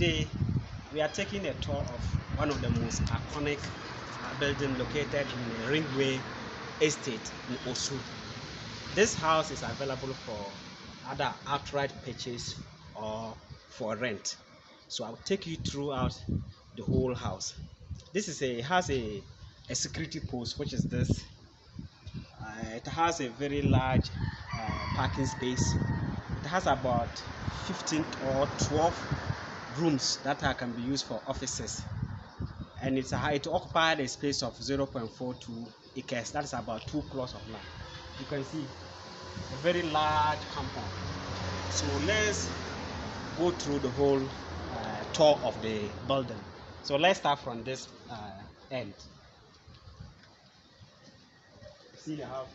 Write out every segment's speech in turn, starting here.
Today we are taking a tour of one of the most iconic building located in the Ringway Estate in Osu. This house is available for either outright purchase or for rent. So I'll take you throughout the whole house. This is has a security post, which is this. It has a very large parking space. It has about 15 or 12 rooms that can be used for offices, and it occupied a space of 0.42 acres. That's about 2 plots of land. You can see a very large compound. So let's go through the whole tour of the building. So let's start from this end. See the house,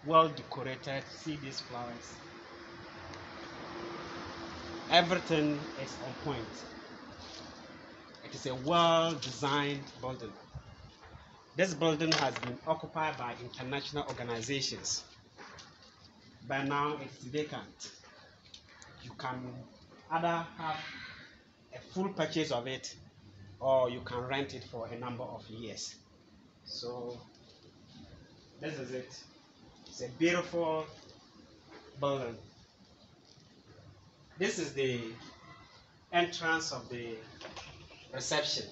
well decorated. See these flowers. Everything is on point. It is a well-designed building. This building has been occupied by international organizations. By now, it's vacant. You can either have a full purchase of it, or you can rent it for a number of years. So this is it. It's a beautiful building. This is the entrance of the reception.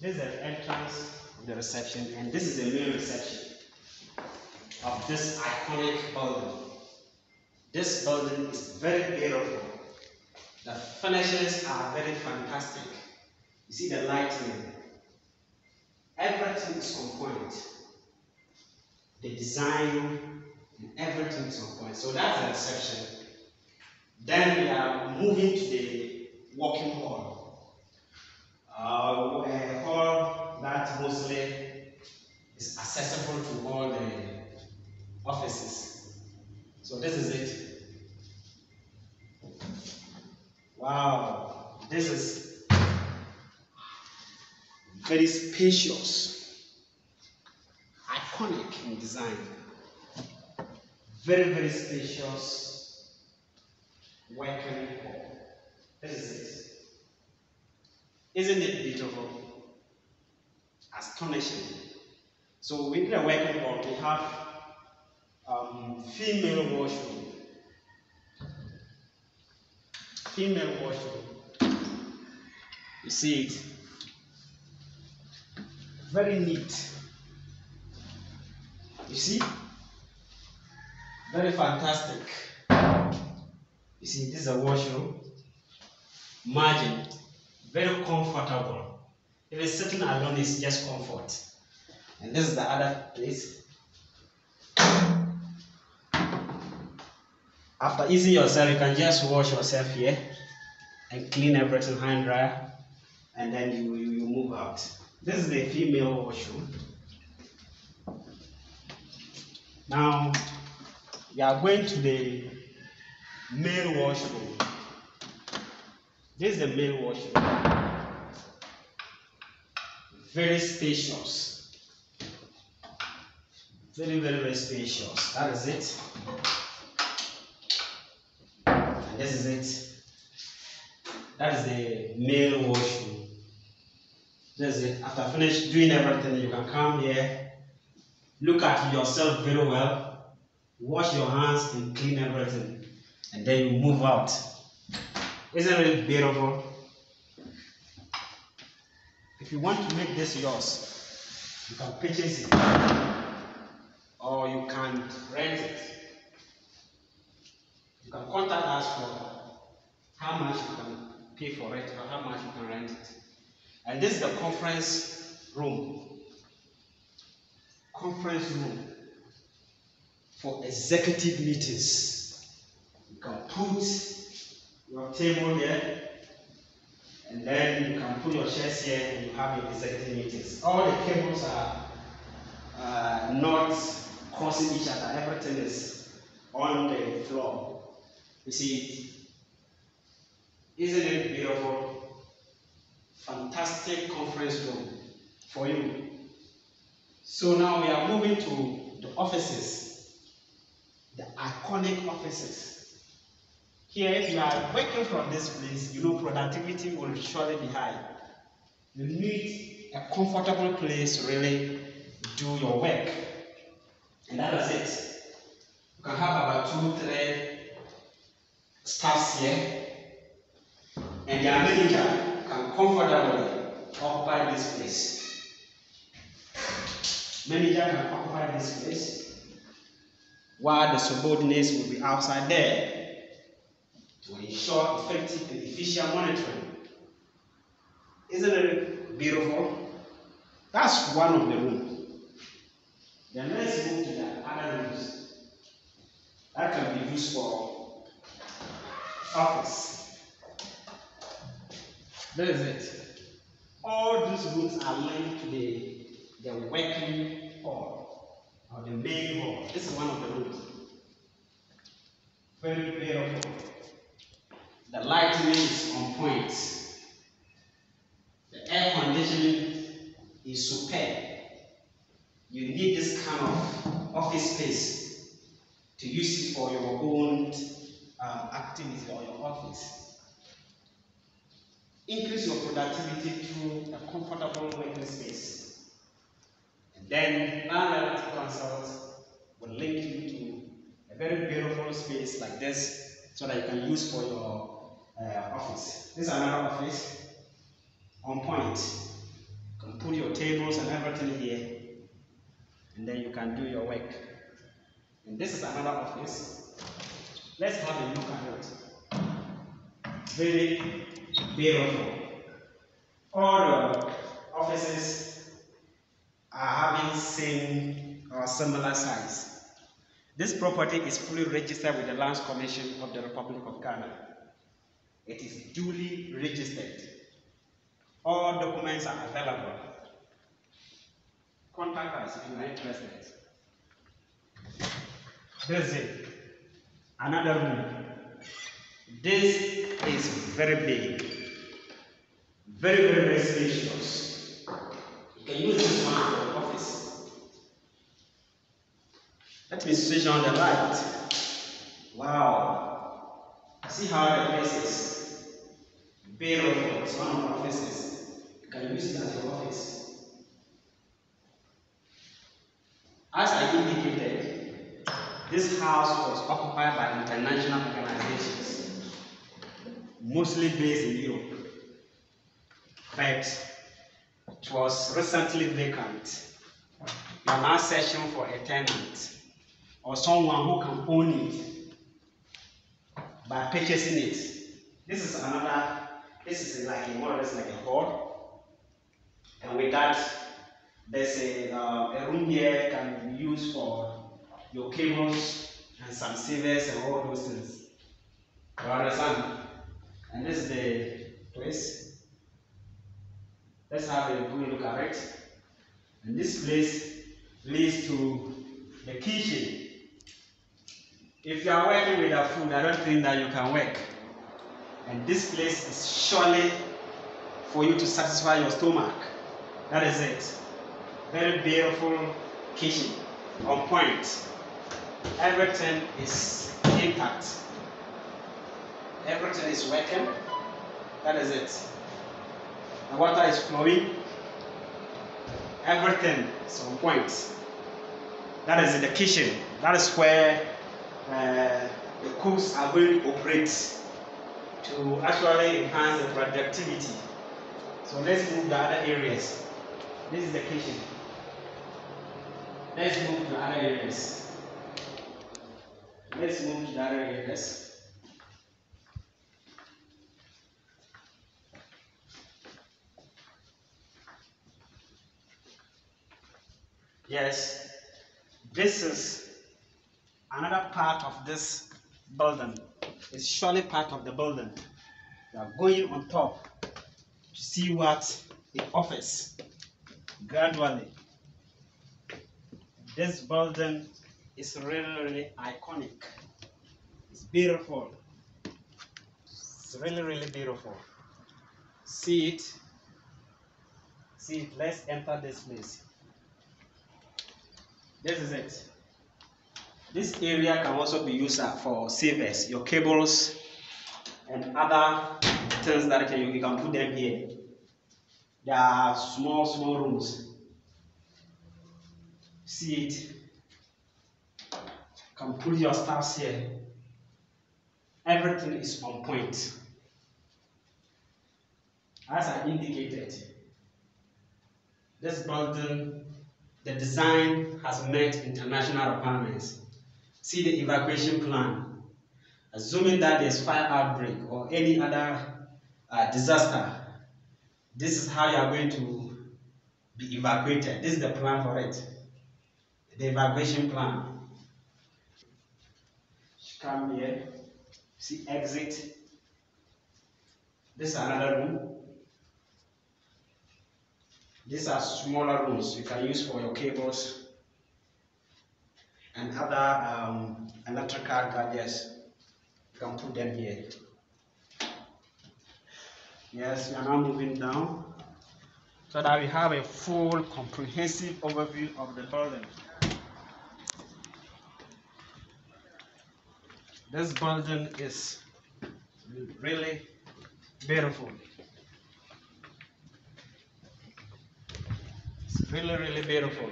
This is the entrance of the reception, and this is the main reception of this iconic building. This building is very beautiful. The finishes are very fantastic. You see the lighting. Everything is on point. The design and everything is on point. So that's the reception. Then we are moving to the walking hall. A hall that mostly is accessible to all the offices. So this is it. Wow, this is very spacious, iconic in design. Very, very spacious working hall. This is it. Isn't it beautiful? Astonishing. So within the working hall, we have female washroom. Female washroom. You see it. Very neat. You see? Very fantastic. You see, this is a washroom. Margin. Very comfortable. Even sitting alone is just comfort. And this is the other place. After easing yourself, you can just wash yourself here and clean everything, hand dryer, and then you move out. This is the female washroom. Now we are going to the male washroom. This is the male washroom. Very spacious. Very, very, very spacious. That is it. And this is it. That is the male washroom. This is it. After finish doing everything, you can come here, look at yourself very well, wash your hands and clean everything, and then you move out. Isn't it beautiful? If you want to make this yours, you can purchase it, or you can rent it. You can contact us for how much you can pay for it or how much you can rent it. And this is the conference room. Conference room for executive meetings. You can put your table here, and then you can put your chairs here and you have your executive meetings. All the cables are not crossing each other. Everything is on the floor. You see it? Isn't it beautiful? Fantastic conference room for you. So now we are moving to the offices, the iconic offices. Here, if you are working from this place, you know productivity will surely be high. You need a comfortable place to really do your work. And that is it. You can have about 2-3 staffs here, and their manager can comfortably occupy this place. Manager can occupy this place, while the subordinates will be outside there to ensure effective and efficient monitoring. Isn't it beautiful? That's one of the rooms. Then let's move to the other rooms. That can be used for office. That is it. All these rooms are linked to the working hall or the main hall. This is one of the rooms. Very beautiful. The lighting is on point. The air conditioning is superb. You need this kind of office space to use it for your own activity or your office. Increase your productivity through a comfortable working space. And then Land Consult will link you to a very beautiful space like this so that you can use for your office. This is another office on point. You can put your tables and everything here, and then you can do your work. And this is another office. Let's have a look at it. Very beautiful. All the offices are having same or similar size. This property is fully registered with the Lands Commission of the Republic of Ghana. It is duly registered. All documents are available. Contact us if you are interested. This is it. Another room. This is very big. Very, very, very spacious. You can use this one for your office. Let me switch on the light. Wow. See how the place is beautiful. It's one of our offices. You can use it as your office. As I indicated, this house was occupied by international organizations, mostly based in Europe. But it was recently vacant. You are now searching for a tenant or someone who can own it by purchasing it. This is like more or less like a hall, and with that, there's a room here can be used for your cables and some servers and all those things. You understand? And this is the place. Let's have a good look at it. And this place leads to the kitchen. If you are working with the food, I don't think that you can work. And this place is surely for you to satisfy your stomach. That is it. Very beautiful kitchen, on point. Everything is intact. Everything is working. That is it. The water is flowing. Everything is on point. That is in the kitchen. That is where the cooks are going to operate to actually enhance the productivity. So let's move to other areas. This is the kitchen. Let's move to other areas. Let's move to the other areas. Yes, this is another part of this building. It's surely part of the building. We are going on top to see what it offers gradually. This building is really, really iconic. It's beautiful. It's really, really beautiful. See it? See it? Let's enter this place. This is it. This area can also be used for servers, your cables and other things that you can put them here. There are small rooms. See it? You can put your stuffs here. Everything is on point. As I indicated, this building, the design has met international requirements. See the evacuation plan. Assuming that there's fire outbreak or any other disaster, this is how you are going to be evacuated. This is the plan for it. The evacuation plan. Come here. See exit. This is another room. These are smaller rooms you can use for your cables and other electrical gadgets. You can put them here. Yes, we are now moving down so that we have a full comprehensive overview of the building. This building is really beautiful. It's really beautiful.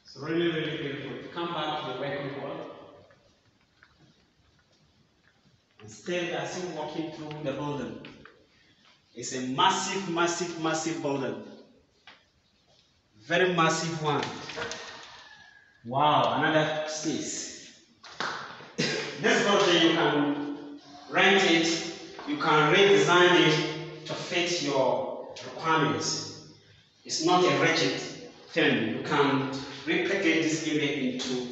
It's really beautiful. Come back to the working hall. And still, we are still walking through the building. It's a massive building. Very massive one. Wow, another space. This building, you can rent it, you can redesign it to fit your requirements. It's not a rigid thing. You can replicate this area into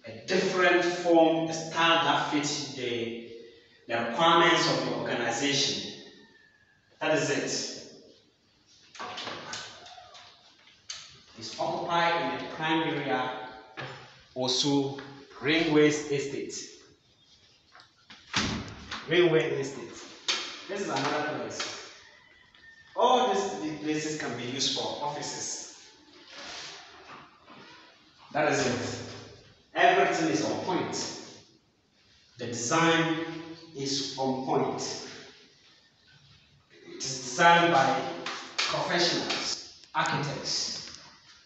a different form, a style that fits the requirements of your organization. That is it. It's occupied in a prime area, also Ringways Estate. Ringway Estate. This is another place. All these places can be used for offices. That is it. Everything is on point. The design is on point. It is designed by professionals, architects,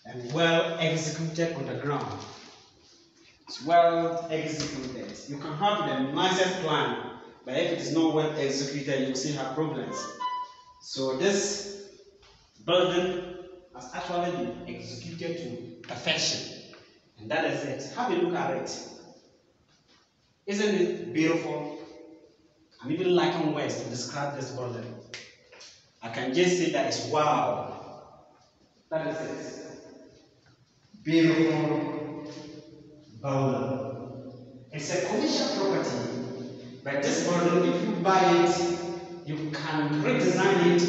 and well executed on the ground. It's well executed. You can have the nicest plan, but if it is not well executed, you will still have problems. So this building has actually been executed to perfection. And that is it. Have a look at it. Isn't it beautiful? I'm even lacking words to describe this building. I can just say that it's wow. That is it. Beautiful building. It's a commercial property, but this building, if you buy it, you can redesign it,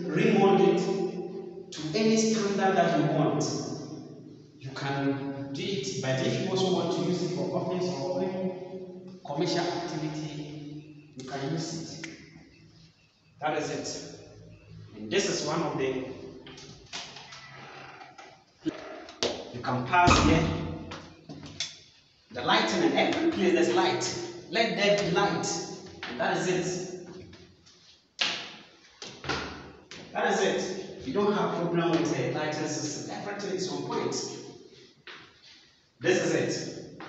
remold it to any standard that you want. You can do it, but if you also want to use it for office or any commercial activity, you can use it. That is it. And this is one of the. You can pass here. The lighting in every place there's light. Let there be light. And that is it. That is it. You don't have problem with the lighting system. Everything is on point. This is it.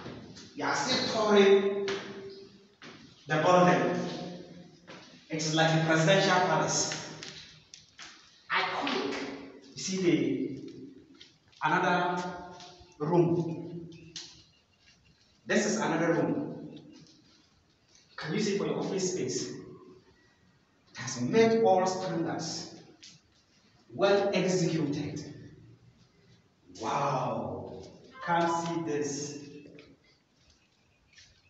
You are still touring the building. It is like a presidential palace. Iconic. You see another room. This is another room. You can use it for your office space. It has met all standards. Well executed. Wow. Can't see this.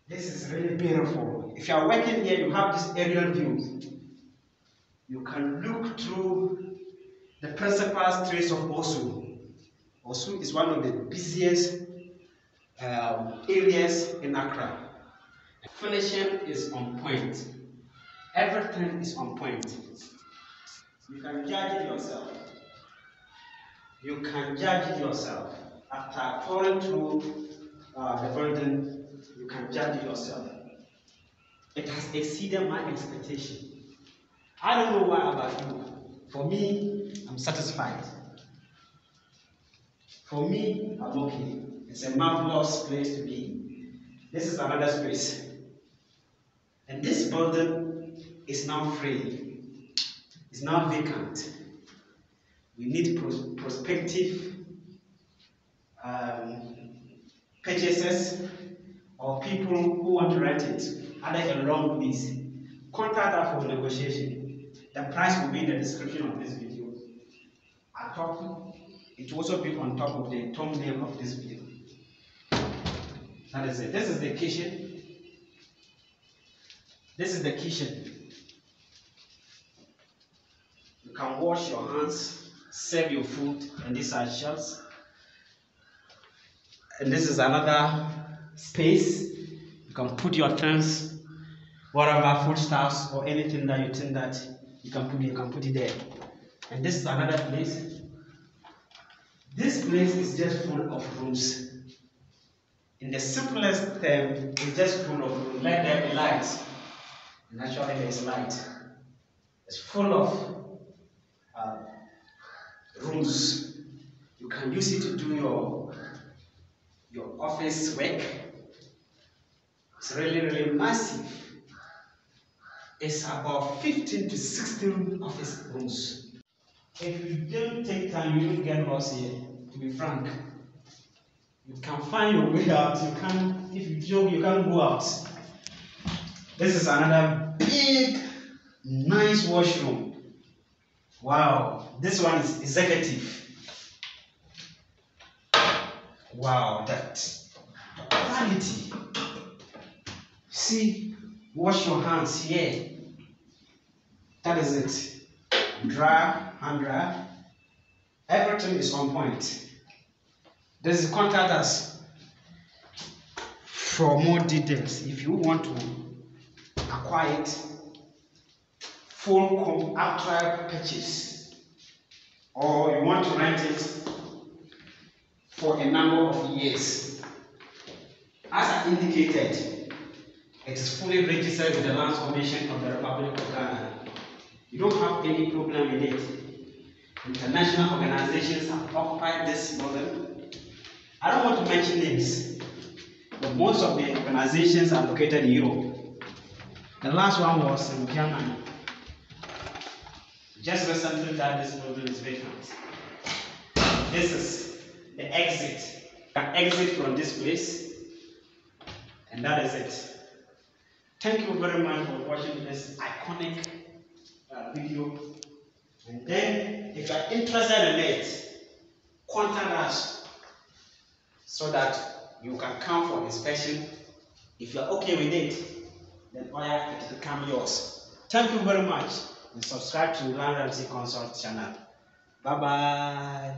This is really beautiful. If you are working here, you have this aerial view. You can look through the principal streets of Osu. Osu is one of the busiest areas in Accra. Finishing is on point. Everything is on point. You can judge it yourself. You can judge it yourself. After touring through the building, you can judge it yourself. It has exceeded my expectation. I don't know why about you. For me, I'm satisfied. For me, I'm okay. It's a marvelous place to be. This is another space. And this building is now free. It's now vacant. We need prospective purchasers or people who want to rent it, either a long lease. Contact us for negotiation. The price will be in the description of this video. It will also be on top of the thumbnail of this video. That is it. This is the kitchen. This is the kitchen. You can wash your hands, serve your food, and these are shelves. And this is another space. You can put your things, whatever foodstuffs or anything that you think that you can put it there. And this is another place. This place is just full of rooms. In the simplest term, it's just full of rooms. Let there be light. Naturally, there is light. It's full of rooms. You can use it to do your office work. It's really, really massive. It's about 15 to 16 office rooms. If you don't take time, you don't get lost here, to be frank. You can find your way out. If you joke, you can't go out. This is another big, nice washroom. Wow, this one is executive. Wow, that quality. See, wash your hands here. That is it. Dry, hand dry. Everything is on point. This is contact us for more details. If you want to acquire it, full actual purchase, or you want to rent it for a number of years. As I indicated, it is fully registered with the Lands Commission of the Republic of Ghana. You don't have any problem with it. International organizations have occupied this building. I don't want to mention names, but most of the organizations are located in Europe. The last one was in Germany. Just recently that this building is vacant. This is the exit. You can exit from this place, and that is it. Thank you very much for watching this iconic video. And then, if you are interested in it, contact us so that you can come for inspection. If you are okay with it, then it will become yours. Thank you very much, and subscribe to Land Realty Consult channel. Bye bye.